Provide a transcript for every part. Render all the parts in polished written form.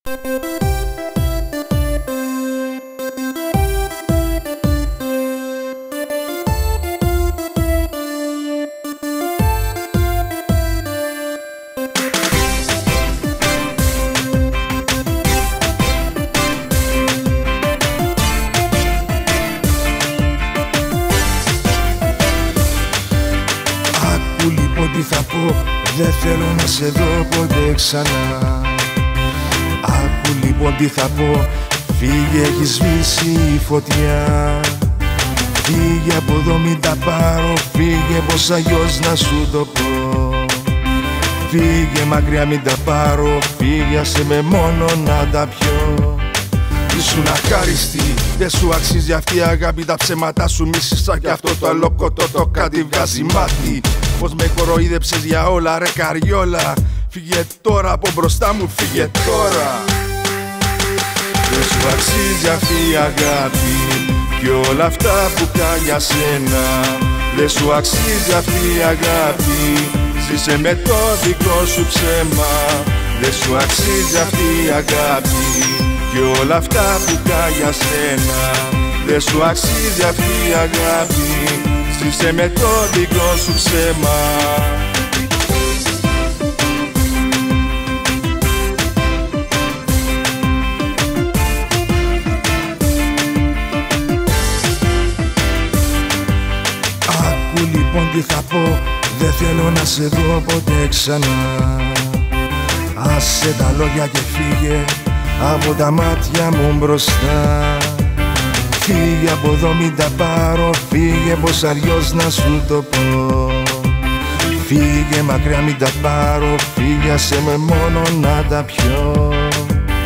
Τι θα πω, δεν θέλω να σε δω ποτέ ξανά. Άκου λοιπόν τι θα πω, φύγε, έχει σβήσει η φωτιά. Φύγε από εδώ, μην τα πάρω, φύγε, πως αλλιώς να σου το πω. Φύγε μακριά, μην τα πάρω, φύγε, άσε με μόνο να τα πιω. Ήσουν αχάριστη, δεν σου αξίζει αυτή η αγάπη. Τα ψέματα σου μίσησα κι αυτό το αλόκοτο το κάτι βγάζει μάτι. Πως με κοροϊδέψες για όλα ρε καριόλα. Φύγε τώρα από μπροστά μου, φύγε τώρα. Δεν σου αξίζει αυτή η αγάπη και όλα αυτά που κάνει για σένα. Δεν σου αξίζει αυτή η αγάπη, ζήσε με το δικό σου ψέμα. Δεν σου αξίζει αυτή η αγάπη και όλα αυτά που κάνει για σένα. Δεν σου αξίζει αυτή η αγάπη, ζήσε με το δικό σου ψέμα. Άκου λοιπόν τι θα πω, δεν θέλω να σε δω ποτέ ξανά. Άσε τα λόγια και φύγε από τα μάτια μου μπροστά. Φύγε από εδώ, μην τα πάρω, φύγε, πως αλλιώς να σου το πω. Φύγε μακριά, μην τα πάρω, φύγε, άσε με μόνο να τα πιω.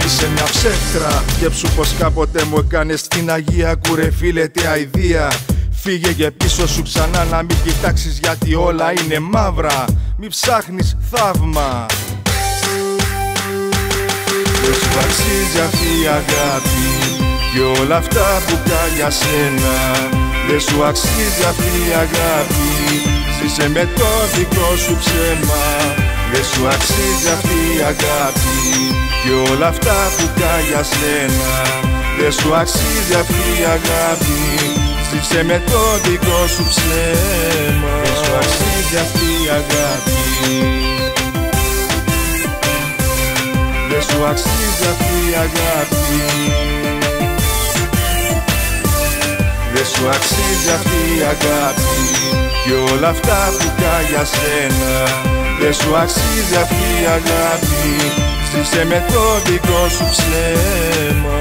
Είσαι μια ψεύτρα, σκέψου πως κάποτε μου έκανες την Αγία κουρεφίλε τι αηδία. Φύγε και πίσω σου ξανά να μην κοιτάξεις γιατί όλα είναι μαύρα. Μη ψάχνεις θαύμα. Δεν σου αξίζει αυτή η αγάπη και όλα αυτά που κάνει για σένα. Δεν σου αξίζει αυτή η αγάπη, ζήσε με το δικό σου ψέμα. Δεν σου αξίζει αυτή η αγάπη και όλα αυτά που κάνει για σένα. Δεν σου αξίζει αυτή η αγάπη, ζήσε με το δικό σου ψέμα. Δεν σου αξίζει αυτή η αγάπη, δεν σου αξίζει αυτή η αγάπη. Δεν σου αξίζει αυτή η αγάπη και όλα αυτά που κάνει για σένα. Δεν σου αξίζει αυτή η αγάπη, ζήσε με το δικό σου ψέμα.